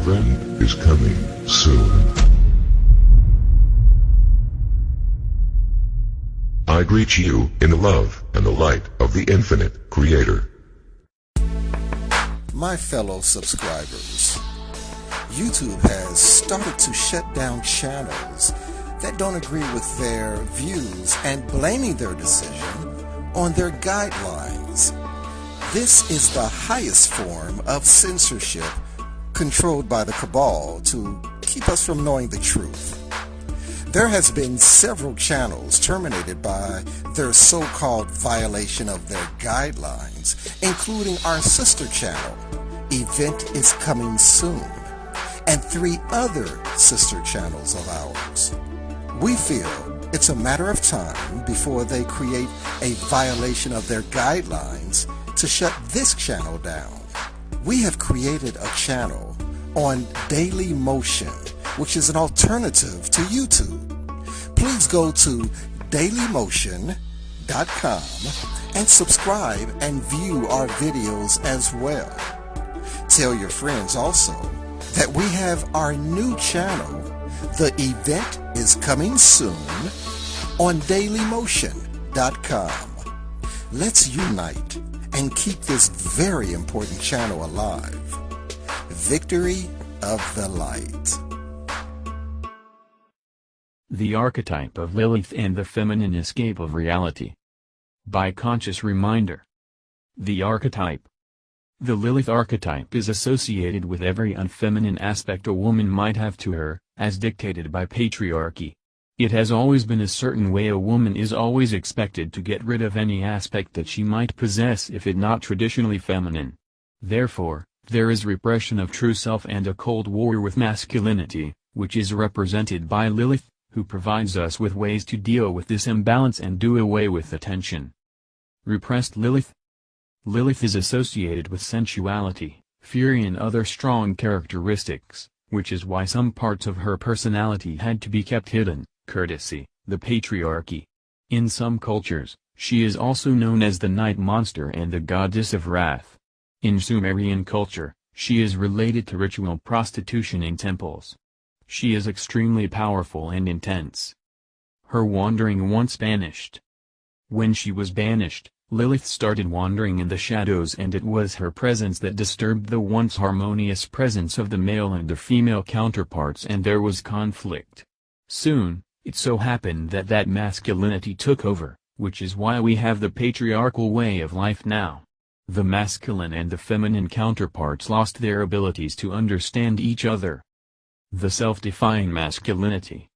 event is coming soon. I greet you in the love and the light of the infinite Creator. My fellow subscribers, YouTube has started to shut down channels that don't agree with their views and blaming their decision on their guidelines. This is the highest form of censorship controlled by the cabal to keep us from knowing the truth. There has been several channels terminated by their so-called violation of their guidelines, including our sister channel, Event is Coming Soon, and 3 other sister channels of ours. We feel it's a matter of time before they create a violation of their guidelines to shut this channel down. We have created a channel on Daily Motion, which is an alternative to YouTube. Please go to dailymotion.com and subscribe and view our videos as well. Tell your friends also that we have our new channel, The Event is Coming Soon, on dailymotion.com. Let's unite and keep this very important channel alive. Victory of the Light. The Archetype of Lilith and the Feminine Escape of Reality. By Conscious Reminder. The Archetype. The Lilith archetype is associated with every unfeminine aspect a woman might have to her, as dictated by patriarchy. It has always been a certain way a woman is always expected to get rid of any aspect that she might possess if it not traditionally feminine. Therefore, there is repression of true self and a cold war with masculinity, which is represented by Lilith, who provides us with ways to deal with this imbalance and do away with the tension. Repressed Lilith. Lilith is associated with sensuality, fury and other strong characteristics, which is why some parts of her personality had to be kept hidden, courtesy, the patriarchy. In some cultures, she is also known as the night monster and the goddess of wrath. In Sumerian culture, she is related to ritual prostitution in temples. She is extremely powerful and intense. Her wandering once banished. When she was banished, Lilith started wandering in the shadows, and it was her presence that disturbed the once harmonious presence of the male and the female counterparts, and there was conflict. Soon, it so happened that masculinity took over, which is why we have the patriarchal way of life now. The masculine and the feminine counterparts lost their abilities to understand each other. The self-defined masculinity.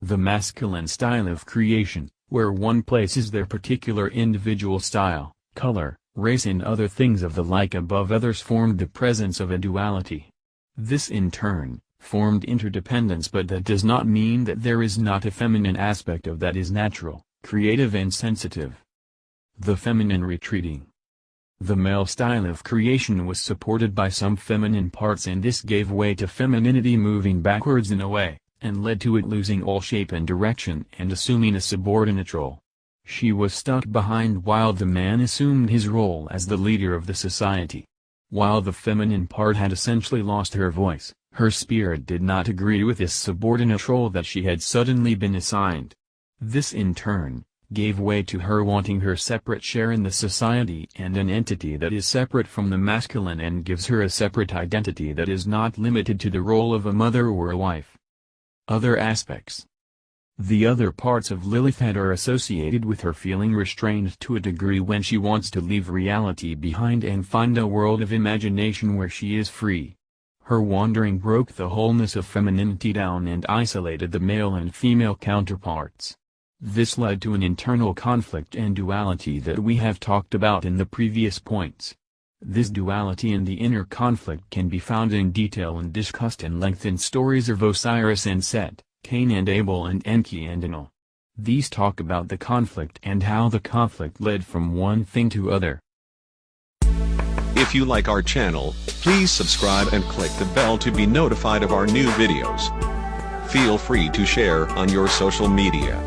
The masculine style of creation, where one places their particular individual style, color, race and other things of the like above others, formed the presence of a duality. This in turn, formed interdependence, but that does not mean that there is not a feminine aspect of that is natural, creative and sensitive. The feminine retreating. The male style of creation was supported by some feminine parts, and this gave way to femininity moving backwards in a way, and led to it losing all shape and direction and assuming a subordinate role. She was stuck behind while the man assumed his role as the leader of the society. While the feminine part had essentially lost her voice, her spirit did not agree with this subordinate role that she had suddenly been assigned. This in turn, gave way to her wanting her separate share in the society and an entity that is separate from the masculine, and gives her a separate identity that is not limited to the role of a mother or a wife. Other aspects. The other parts of Lilith head are associated with her feeling restrained to a degree when she wants to leave reality behind and find a world of imagination where she is free. Her wandering broke the wholeness of femininity down and isolated the male and female counterparts. This led to an internal conflict and duality that we have talked about in the previous points. This duality and the inner conflict can be found in detail and discussed in length in stories of Osiris and Set, Cain and Abel, and Enki and Enlil. These talk about the conflict and how the conflict led from one thing to other. If you like our channel, please subscribe and click the bell to be notified of our new videos. Feel free to share on your social media.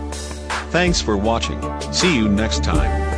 Thanks for watching. See you next time.